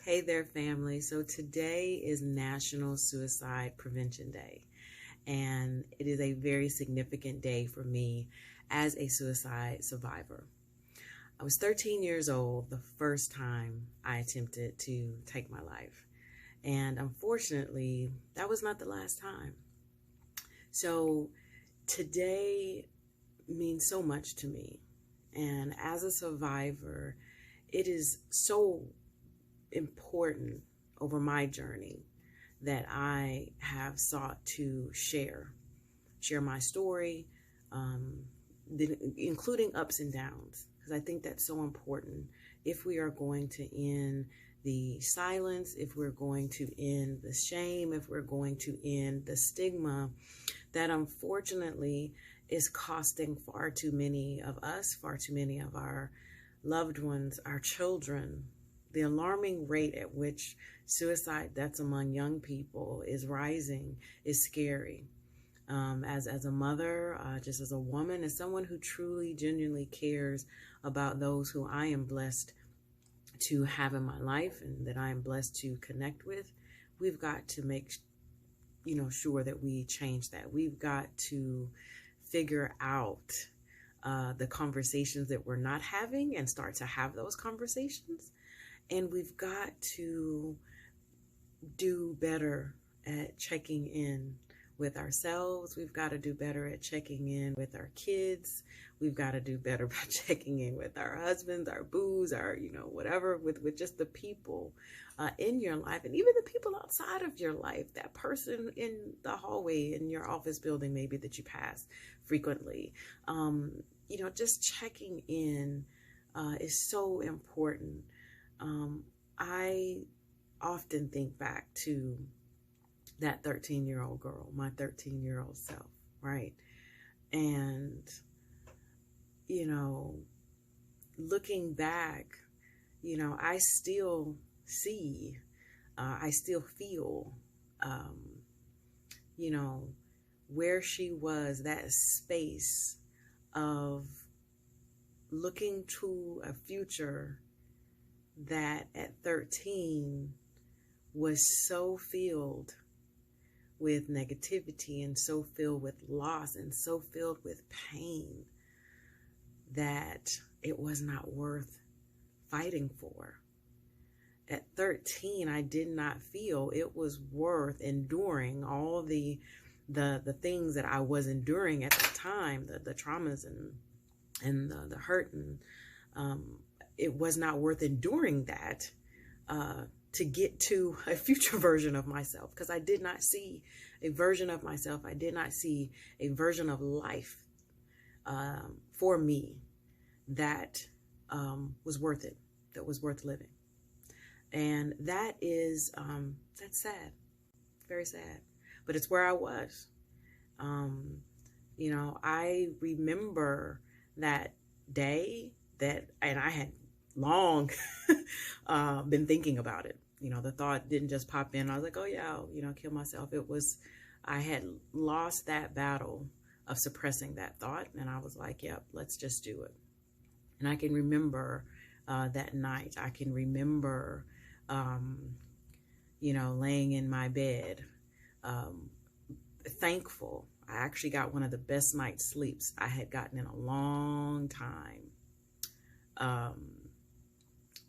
Hey there, family. So today is National Suicide Prevention Day, and it is a very significant day for me as a suicide survivor. I was 13 years old the first time I attempted to take my life, and unfortunately, that was not the last time. So today means so much to me, and as a survivor, it is so important over my journey that I have sought to share my story, including ups and downs, because I think that's so important if we are going to end the silence, if we're going to end the shame, if we're going to end the stigma that unfortunately is costing far too many of us, far too many of our loved ones, our children. The alarming rate at which suicide deaths among young people is rising is scary. As a mother, just as a woman, as someone who truly, genuinely cares about those who I am blessed to have in my life and that I am blessed to connect with, we've got to make sure that we change that. We've got to figure out the conversations that we're not having and start to have those conversations. And we've got to do better at checking in with ourselves. We've got to do better at checking in with our kids. We've got to do better by checking in with our husbands, our boos, our, whatever, with just the people in your life, and even the people outside of your life, that person in the hallway in your office building, maybe, that you pass frequently. Just checking in is so important. I often think back to that 13-year-old girl, my 13-year-old self, right? And, looking back, I still see, I still feel, where she was, that space of looking to a future that at 13 was so filled with negativity and so filled with loss and so filled with pain that it was not worth fighting for. At 13, I did not feel it was worth enduring all the things that I was enduring at the time, the traumas and the hurt, and it was not worth enduring that to get to a future version of myself, because I did not see a version of myself. I did not see a version of life for me that was worth it, that was worth living. And that is, that's sad, very sad, but it's where I was. I remember that day and I had long been thinking about it. The thought didn't just pop in. I was like, oh yeah, I'll kill myself. I had lost that battle of suppressing that thought. And I was like, yep, let's just do it. And I can remember that night. I can remember, laying in my bed, thankful. I actually got one of the best night's sleeps I had gotten in a long time.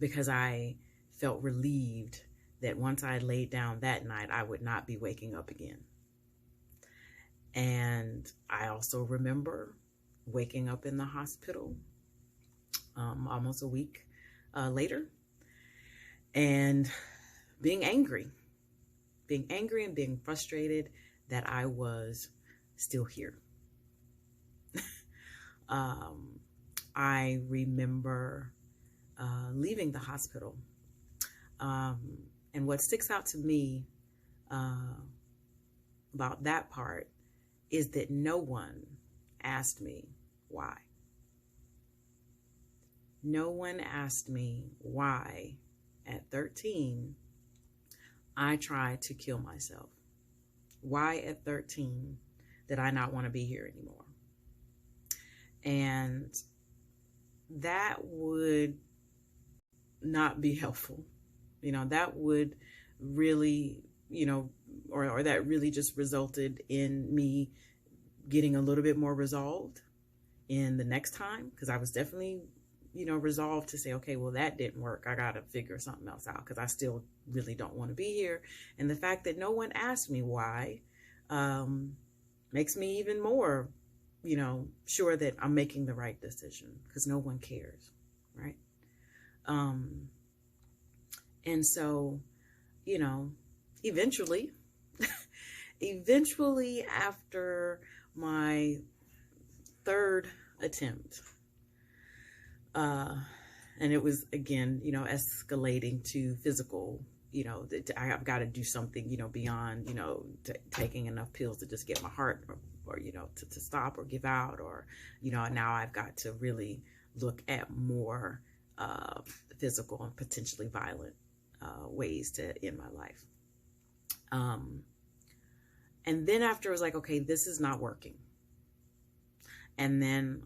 Because I felt relieved that once I laid down that night, I would not be waking up again. And I also remember waking up in the hospital almost a week later and being angry and being frustrated that I was still here. I remember leaving the hospital. And what sticks out to me about that part is that no one asked me why. No one asked me why at 13 I tried to kill myself. Why at 13 did I not want to be here anymore? And that would not be helpful That would really, or that really just resulted in me getting a little bit more resolved in the next time, because I was definitely, resolved to say, okay, well, that didn't work. I got to figure something else out, because I still really don't want to be here. And the fact that no one asked me why makes me even more, sure that I'm making the right decision, because no one cares, right? And so, eventually, after my third attempt, and it was again, escalating to physical, I've got to do something, beyond, taking enough pills to just get my heart or to stop or give out, or, now I've got to really look at more physical and potentially violent ways to end my life. And then after, I was like, okay, this is not working. And then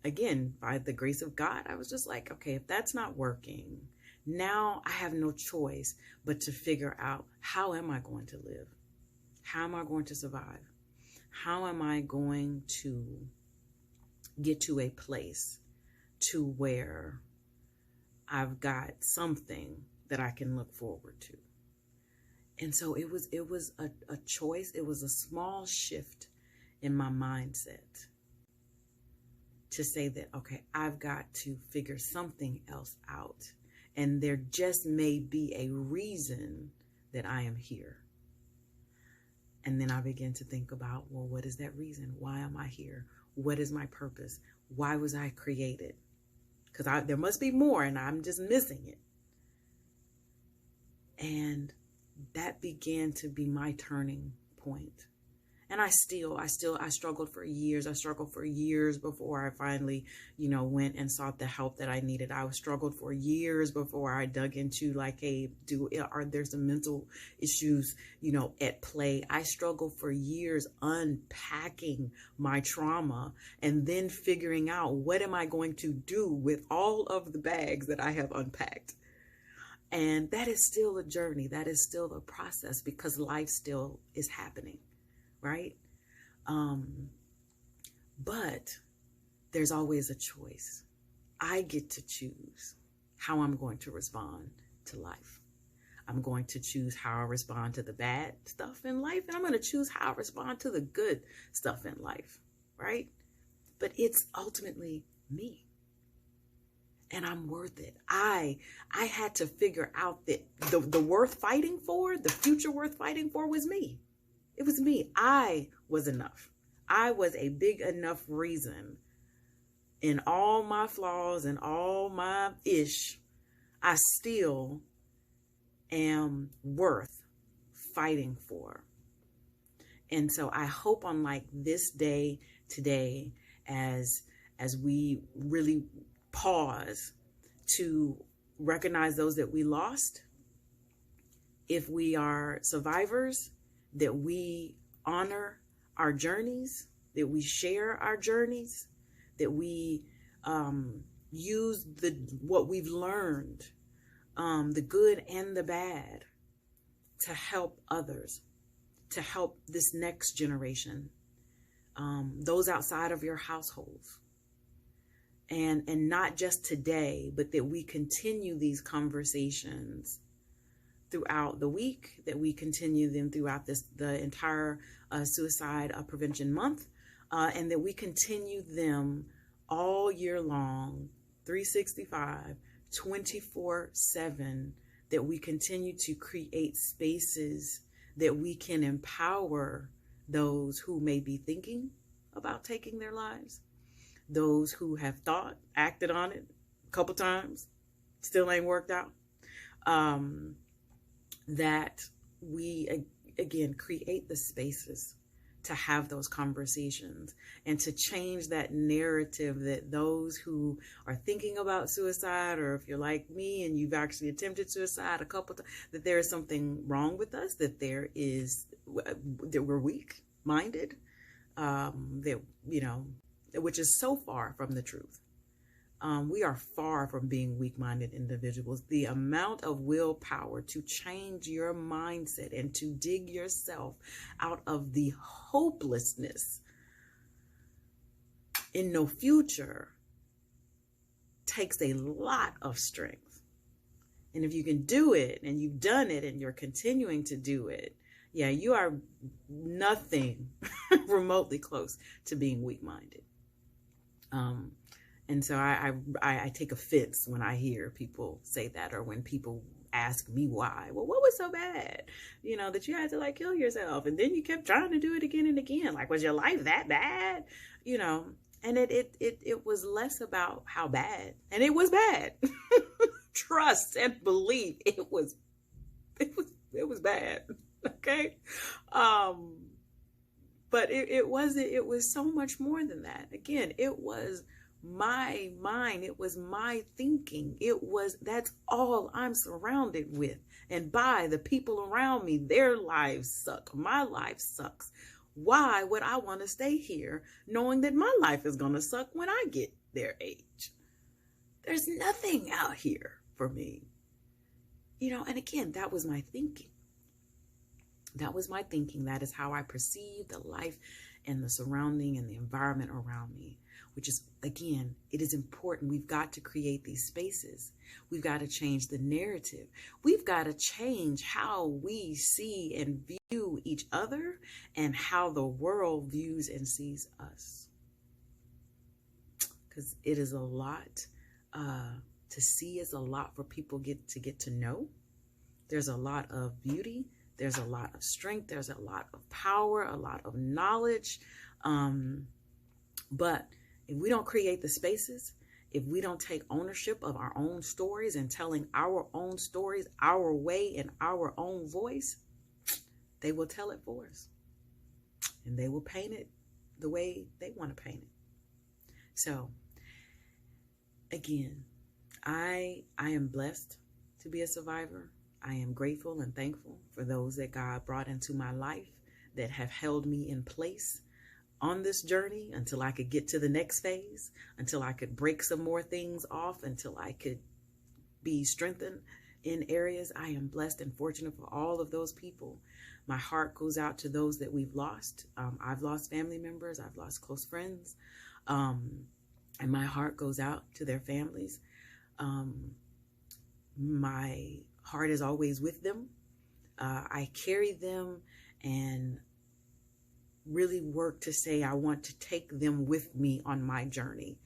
again, by the grace of God, I was just like, okay, if that's not working, now I have no choice but to figure out, how am I going to live? How am I going to survive? How am I going to get to a place to where I've got something that I can look forward to? And so it was a choice. It was a small shift in my mindset to say that, okay, I've got to figure something else out. And there just may be a reason that I am here. And then I began to think about, well, what is that reason? Why am I here? What is my purpose? Why was I created? Because there must be more, and I'm just missing it. And that began to be my turning point. And I struggled for years. I struggled for years before I finally, went and sought the help that I needed. I struggled for years before I dug into like, hey, are there some mental issues, at play? I struggled for years unpacking my trauma and then figuring out, what am I going to do with all of the bags that I have unpacked? And that is still a journey. That is still a process, because life still is happening. Right? But there's always a choice. I get to choose how I'm going to respond to life. I'm going to choose how I respond to the bad stuff in life, and I'm going to choose how I respond to the good stuff in life, right? But it's ultimately me. And I'm worth it. I had to figure out that the worth fighting for, the future worth fighting for, was me. It was me. I was enough. I was a big enough reason. In all my flaws and all my I still am worth fighting for. And so I hope on like this day today, as we really pause to recognize those that we lost, if we are survivors, that we honor our journeys, that we share our journeys, that we use what we've learned, the good and the bad, to help others, to help this next generation, those outside of your households. And not just today, but that we continue these conversations throughout the week, that we continue them throughout the entire suicide prevention month, and that we continue them all year long, 365, 24/7, that we continue to create spaces that we can empower those who may be thinking about taking their lives, those who have acted on it a couple times, still ain't worked out, that we, again, create the spaces to have those conversations and to change that narrative that those who are thinking about suicide, or if you're like me and you've actually attempted suicide a couple times, that there is something wrong with us, that that we're weak-minded, which is so far from the truth. We are far from being weak-minded individuals. The amount of willpower to change your mindset and to dig yourself out of the hopelessness in no future takes a lot of strength. And if you can do it, and you've done it, and you're continuing to do it, yeah, you are nothing remotely close to being weak-minded. And so I take offense when I hear people say that, or when people ask me why. Well, what was so bad, that you had to kill yourself, and then you kept trying to do it again and again? Was your life that bad? And it was less about how bad, and it was bad. Trust and believe it was bad. Okay. But it was so much more than that. Again, it was my mind. It was my thinking. That's all I'm surrounded with. And by the people around me, their lives suck. My life sucks. Why would I want to stay here knowing that my life is going to suck when I get their age? There's nothing out here for me. And again, that was my thinking. That was my thinking. That is how I perceive the life and the surrounding and the environment around me, which is, again, it is important. We've got to create these spaces. We've got to change the narrative. We've got to change how we see and view each other and how the world views and sees us. Because it is a lot to see, is a lot for people to get to know. There's a lot of beauty. There's a lot of strength. There's a lot of power, a lot of knowledge. But if we don't create the spaces, if we don't take ownership of our own stories and telling our own stories our way in our own voice, they will tell it for us. And they will paint it the way they want to paint it. So, again, I am blessed to be a survivor. I am grateful and thankful for those that God brought into my life that have held me in place on this journey until I could get to the next phase, until I could break some more things off, until I could be strengthened in areas. I am blessed and fortunate for all of those people. My heart goes out to those that we've lost. I've lost family members. I've lost close friends. And my heart goes out to their families. My heart is always with them. I carry them and really work to say I want to take them with me on my journey,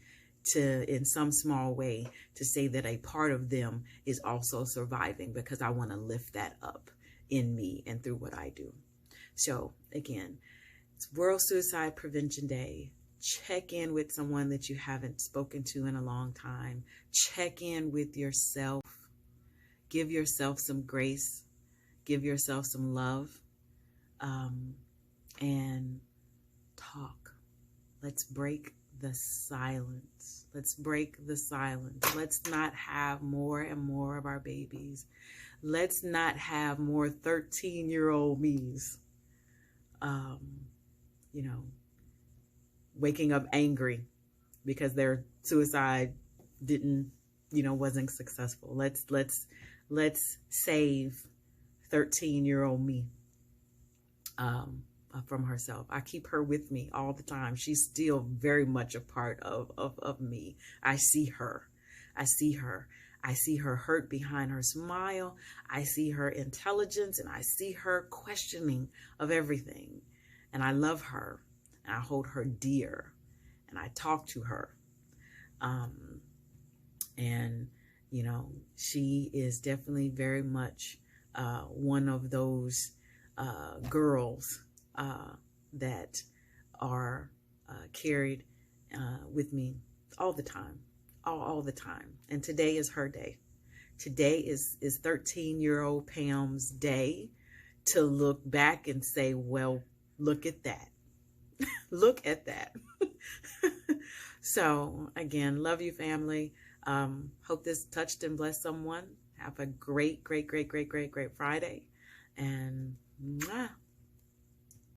to, in some small way, to say that a part of them is also surviving, because I want to lift that up in me and through what I do. So again, it's World Suicide Prevention Day. Check in with someone that you haven't spoken to in a long time. Check in with yourself. Give yourself some grace. Give yourself some love. And talk. Let's break the silence. Let's break the silence. Let's not have more and more of our babies. Let's not have more 13-year-old me's, waking up angry because their suicide wasn't successful. Let's save 13-year-old me from herself. I keep her with me all the time. She's still very much a part of me. I see her. I see her hurt behind her smile. I see her intelligence, and I see her questioning of everything. And I love her, and I hold her dear, and I talk to her. And she is definitely very much one of those girls that are carried with me all the time, all the time. And today is her day. Today is 13-year-old Pam's day to look back and say, well, look at that. Look at that. So again, love you, family. Hope this touched and blessed someone. Have a great Friday. And mwah.